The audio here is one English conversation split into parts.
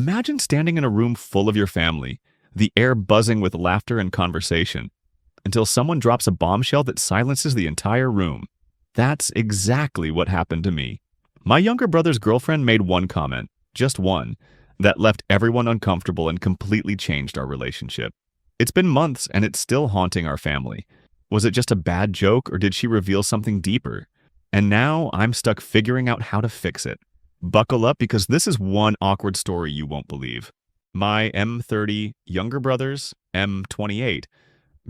Imagine standing in a room full of your family, the air buzzing with laughter and conversation, until someone drops a bombshell that silences the entire room. That's exactly what happened to me. My younger brother's girlfriend made one comment, just one, that left everyone uncomfortable and completely changed our relationship. It's been months and it's still haunting our family. Was it just a bad joke or did she reveal something deeper? And now I'm stuck figuring out how to fix it. Buckle up because this is one awkward story you won't believe. My M30 younger brother's M28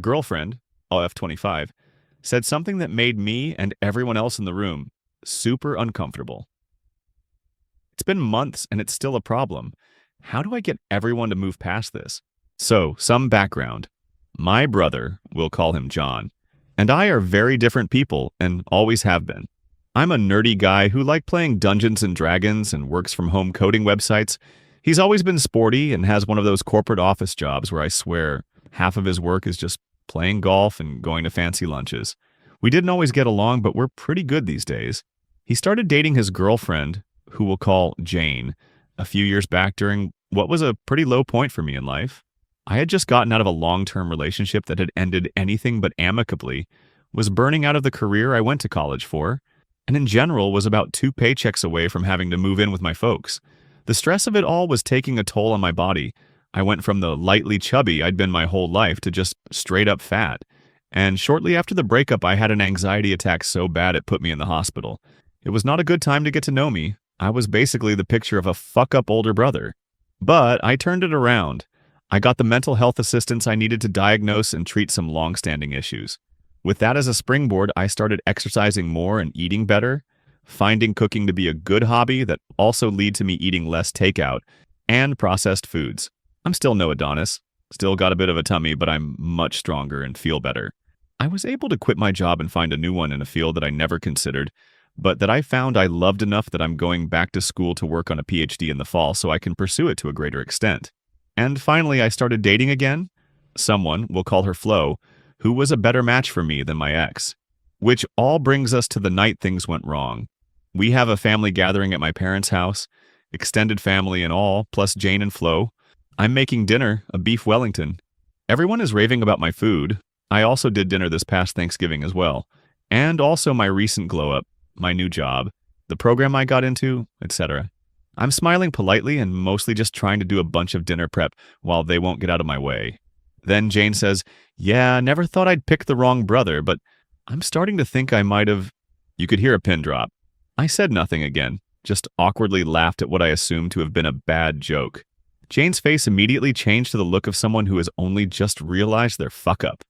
girlfriend, F25, said something that made me and everyone else in the room super uncomfortable. It's been months and it's still a problem. How do I get everyone to move past this? So, some background. My brother, we'll call him John, and I are very different people and always have been. I'm a nerdy guy who likes playing Dungeons and Dragons and works from home coding websites. He's always been sporty and has one of those corporate office jobs where I swear half of his work is just playing golf and going to fancy lunches. We didn't always get along, but we're pretty good these days. He started dating his girlfriend, who we'll call Jane, a few years back during what was a pretty low point for me in life. I had just gotten out of a long-term relationship that had ended anything but amicably, was burning out of the career I went to college for, and in general was about 2 paychecks away from having to move in with my folks. The stress of it all was taking a toll on my body. I went from the lightly chubby I'd been my whole life to just straight up fat. And shortly after the breakup, I had an anxiety attack so bad it put me in the hospital. It was not a good time to get to know me. I was basically the picture of a fuck-up older brother. But I turned it around. I got the mental health assistance I needed to diagnose and treat some long-standing issues. With that as a springboard, I started exercising more and eating better, finding cooking to be a good hobby that also lead to me eating less takeout, and processed foods. I'm still no Adonis, still got a bit of a tummy, but I'm much stronger and feel better. I was able to quit my job and find a new one in a field that I never considered, but that I found I loved enough that I'm going back to school to work on a PhD in the fall so I can pursue it to a greater extent. And finally, I started dating again. Someone, we'll call her Flo, who was a better match for me than my ex. Which all brings us to the night things went wrong. We have a family gathering at my parents' house, extended family and all, plus Jane and Flo. I'm making dinner, a beef Wellington. Everyone is raving about my food. I also did dinner this past Thanksgiving as well. And also my recent glow-up, my new job, the program I got into, etc. I'm smiling politely and mostly just trying to do a bunch of dinner prep while they won't get out of my way. Then Jane says, "Yeah, never thought I'd pick the wrong brother, but I'm starting to think I might have..." You could hear a pin drop. I said nothing again, just awkwardly laughed at what I assumed to have been a bad joke. Jane's face immediately changed to the look of someone who has only just realized their fuck-up.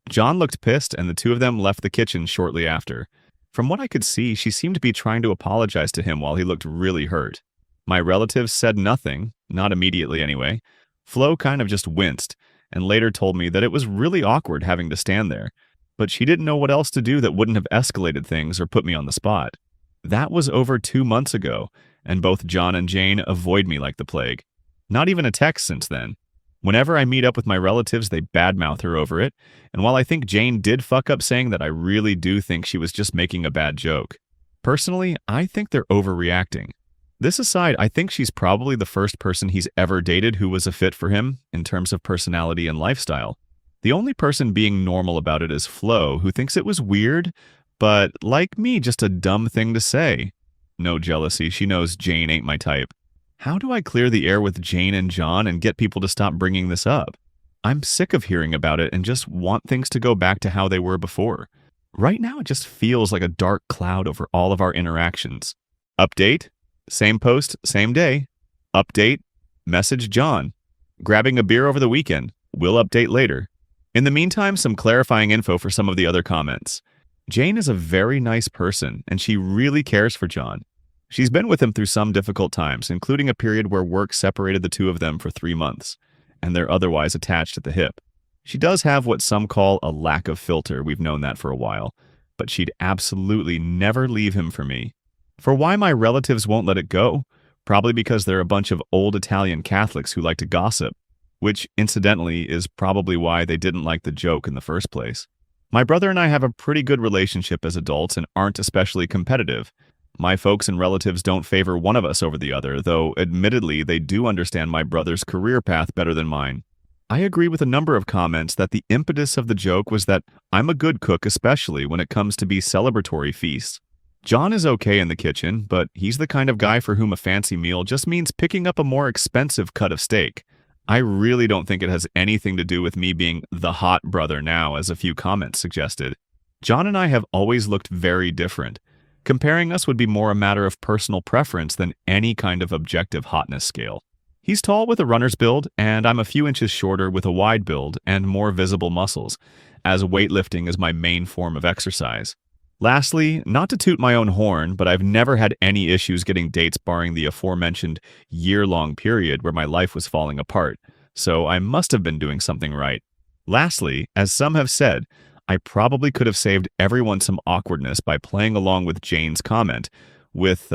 John looked pissed, and the two of them left the kitchen shortly after. From what I could see, she seemed to be trying to apologize to him while he looked really hurt. My relatives said nothing, not immediately anyway. Flo kind of just winced, and later told me that it was really awkward having to stand there, but she didn't know what else to do that wouldn't have escalated things or put me on the spot. That was over 2 months ago, and both John and Jane avoid me like the plague. Not even a text since then. Whenever I meet up with my relatives, they badmouth her over it, and while I think Jane did fuck up saying that, I really do think she was just making a bad joke. Personally, I think they're overreacting. This aside, I think she's probably the first person he's ever dated who was a fit for him in terms of personality and lifestyle. The only person being normal about it is Flo, who thinks it was weird, but like me, just a dumb thing to say. No jealousy, she knows Jane ain't my type. How do I clear the air with Jane and John and get people to stop bringing this up? I'm sick of hearing about it and just want things to go back to how they were before. Right now, it just feels like a dark cloud over all of our interactions. Update? Same post, same day. Update, message John. Grabbing a beer over the weekend. We'll update later. In the meantime, some clarifying info for some of the other comments. Jane is a very nice person, and she really cares for John. She's been with him through some difficult times, including a period where work separated the two of them for 3 months, and they're otherwise attached at the hip. She does have what some call a lack of filter, we've known that for a while, but she'd absolutely never leave him for me. For why my relatives won't let it go? Probably because they're a bunch of old Italian Catholics who like to gossip, which, incidentally, is probably why they didn't like the joke in the first place. My brother and I have a pretty good relationship as adults and aren't especially competitive. My folks and relatives don't favor one of us over the other, though admittedly they do understand my brother's career path better than mine. I agree with a number of comments that the impetus of the joke was that I'm a good cook, especially when it comes to be celebratory feasts. John is okay in the kitchen, but he's the kind of guy for whom a fancy meal just means picking up a more expensive cut of steak. I really don't think it has anything to do with me being the hot brother now, as a few comments suggested. John and I have always looked very different. Comparing us would be more a matter of personal preference than any kind of objective hotness scale. He's tall with a runner's build, and I'm a few inches shorter with a wide build and more visible muscles, as weightlifting is my main form of exercise. Lastly, not to toot my own horn, but I've never had any issues getting dates barring the aforementioned year-long period where my life was falling apart, so I must have been doing something right. Lastly, as some have said, I probably could have saved everyone some awkwardness by playing along with Jane's comment with,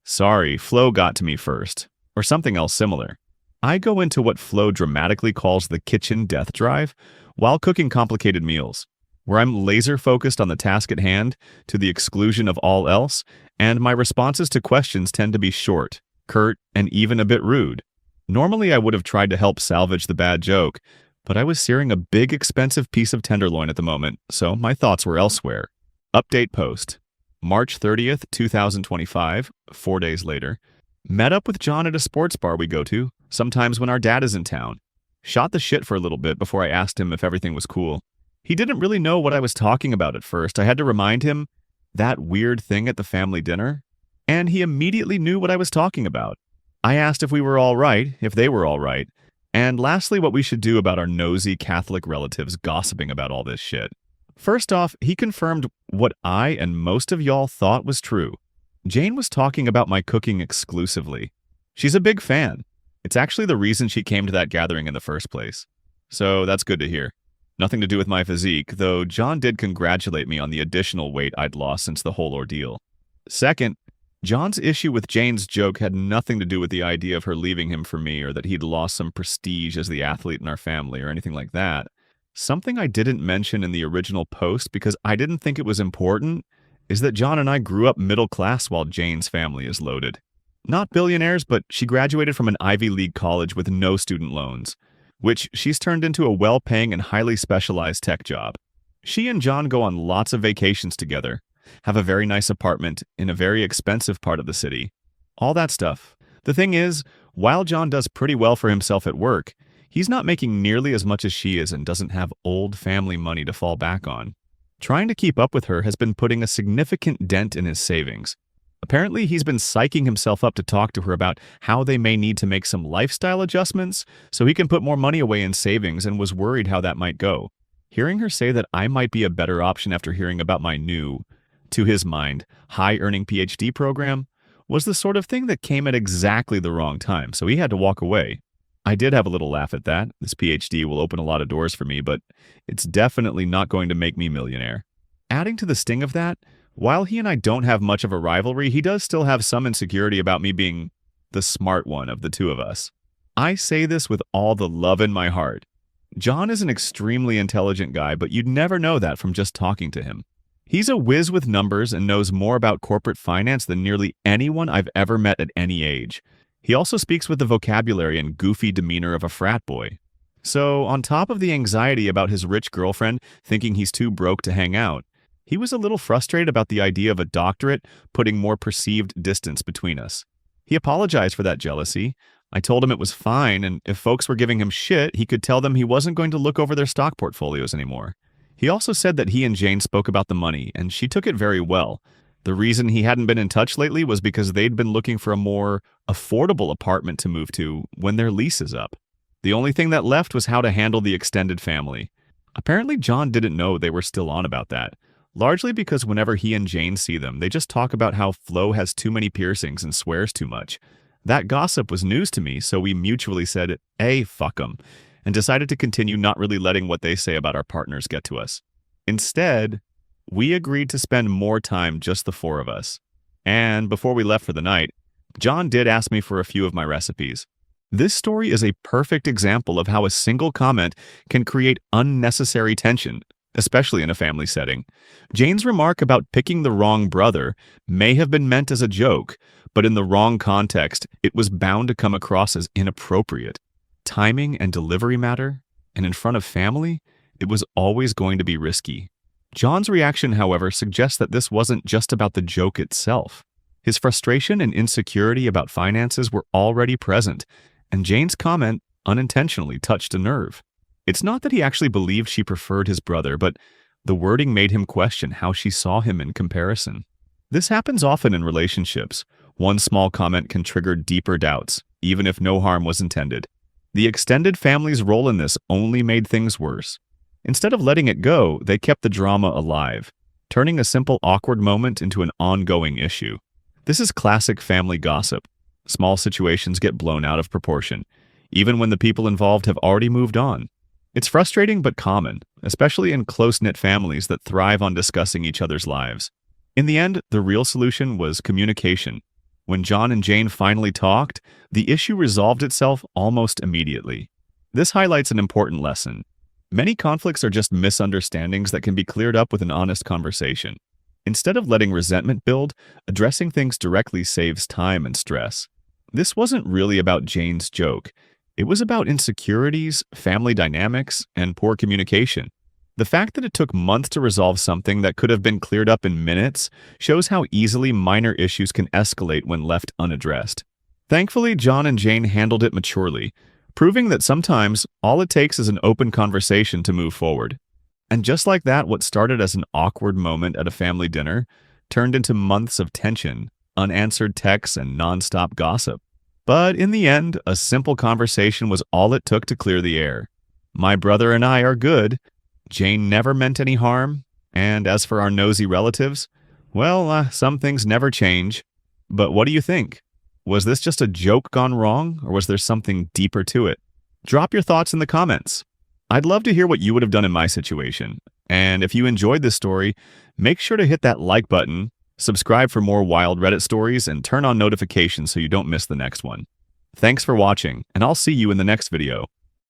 sorry, Flo got to me first, or something else similar. I go into what Flo dramatically calls the kitchen death drive while cooking complicated meals, where I'm laser-focused on the task at hand to the exclusion of all else, and my responses to questions tend to be short, curt, and even a bit rude. Normally I would have tried to help salvage the bad joke, but I was searing a big expensive piece of tenderloin at the moment, so my thoughts were elsewhere. Update post. March 30th, 2025, 4 days later. Met up with John at a sports bar we go to, sometimes when our dad is in town. Shot the shit for a little bit before I asked him if everything was cool. He didn't really know what I was talking about at first. I had to remind him, that weird thing at the family dinner, and he immediately knew what I was talking about. I asked if we were all right, if they were all right, and lastly what we should do about our nosy Catholic relatives gossiping about all this shit. First off, he confirmed what I and most of y'all thought was true. Jane was talking about my cooking exclusively. She's a big fan. It's actually the reason she came to that gathering in the first place. So that's good to hear. Nothing to do with my physique, though John did congratulate me on the additional weight I'd lost since the whole ordeal. Second, John's issue with Jane's joke had nothing to do with the idea of her leaving him for me or that he'd lost some prestige as the athlete in our family or anything like that. Something I didn't mention in the original post because I didn't think it was important is that John and I grew up middle class while Jane's family is loaded. Not billionaires, but she graduated from an Ivy League college with no student loans, which she's turned into a well-paying and highly specialized tech job. She and John go on lots of vacations together, have a very nice apartment in a very expensive part of the city. All that stuff. The thing is, while John does pretty well for himself at work, he's not making nearly as much as she is and doesn't have old family money to fall back on. Trying to keep up with her has been putting a significant dent in his savings. Apparently, he's been psyching himself up to talk to her about how they may need to make some lifestyle adjustments so he can put more money away in savings and was worried how that might go. Hearing her say that I might be a better option after hearing about my new, to his mind, high-earning PhD program was the sort of thing that came at exactly the wrong time, so he had to walk away. I did have a little laugh at that. This PhD will open a lot of doors for me, but it's definitely not going to make me millionaire. Adding to the sting of that, while he and I don't have much of a rivalry, he does still have some insecurity about me being the smart one of the two of us. I say this with all the love in my heart. John is an extremely intelligent guy, but you'd never know that from just talking to him. He's a whiz with numbers and knows more about corporate finance than nearly anyone I've ever met at any age. He also speaks with the vocabulary and goofy demeanor of a frat boy. So, on top of the anxiety about his rich girlfriend thinking he's too broke to hang out, he was a little frustrated about the idea of a doctorate putting more perceived distance between us. He apologized for that jealousy. I told him it was fine, and if folks were giving him shit, he could tell them he wasn't going to look over their stock portfolios anymore. He also said that he and Jane spoke about the money, and she took it very well. The reason he hadn't been in touch lately was because they'd been looking for a more affordable apartment to move to when their lease is up. The only thing that left was how to handle the extended family. Apparently, John didn't know they were still on about that. Largely because whenever he and Jane see them, they just talk about how Flo has too many piercings and swears too much. That gossip was news to me, so we mutually said, "Hey, fuck 'em," and decided to continue not really letting what they say about our partners get to us. Instead, we agreed to spend more time just the four of us. And before we left for the night, John did ask me for a few of my recipes. This story is a perfect example of how a single comment can create unnecessary tension, especially in a family setting. Jane's remark about picking the wrong brother may have been meant as a joke, but in the wrong context, it was bound to come across as inappropriate. Timing and delivery matter, and in front of family, it was always going to be risky. John's reaction, however, suggests that this wasn't just about the joke itself. His frustration and insecurity about finances were already present, and Jane's comment unintentionally touched a nerve. It's not that he actually believed she preferred his brother, but the wording made him question how she saw him in comparison. This happens often in relationships. One small comment can trigger deeper doubts, even if no harm was intended. The extended family's role in this only made things worse. Instead of letting it go, they kept the drama alive, turning a simple awkward moment into an ongoing issue. This is classic family gossip. Small situations get blown out of proportion, even when the people involved have already moved on. It's frustrating but common, especially in close-knit families that thrive on discussing each other's lives. In the end, the real solution was communication. When John and Jane finally talked, the issue resolved itself almost immediately. This highlights an important lesson. Many conflicts are just misunderstandings that can be cleared up with an honest conversation. Instead of letting resentment build, addressing things directly saves time and stress. This wasn't really about Jane's joke. It was about insecurities, family dynamics, and poor communication. The fact that it took months to resolve something that could have been cleared up in minutes shows how easily minor issues can escalate when left unaddressed. Thankfully, John and Jane handled it maturely, proving that sometimes all it takes is an open conversation to move forward. And just like that, what started as an awkward moment at a family dinner turned into months of tension, unanswered texts, and nonstop gossip. But in the end, a simple conversation was all it took to clear the air. My brother and I are good. Jane never meant any harm. And as for our nosy relatives, well, some things never change. But what do you think? Was this just a joke gone wrong, or was there something deeper to it? Drop your thoughts in the comments. I'd love to hear what you would have done in my situation. And if you enjoyed this story, make sure to hit that like button, subscribe for more wild Reddit stories, and turn on notifications so you don't miss the next one. Thanks for watching, and I'll see you in the next video.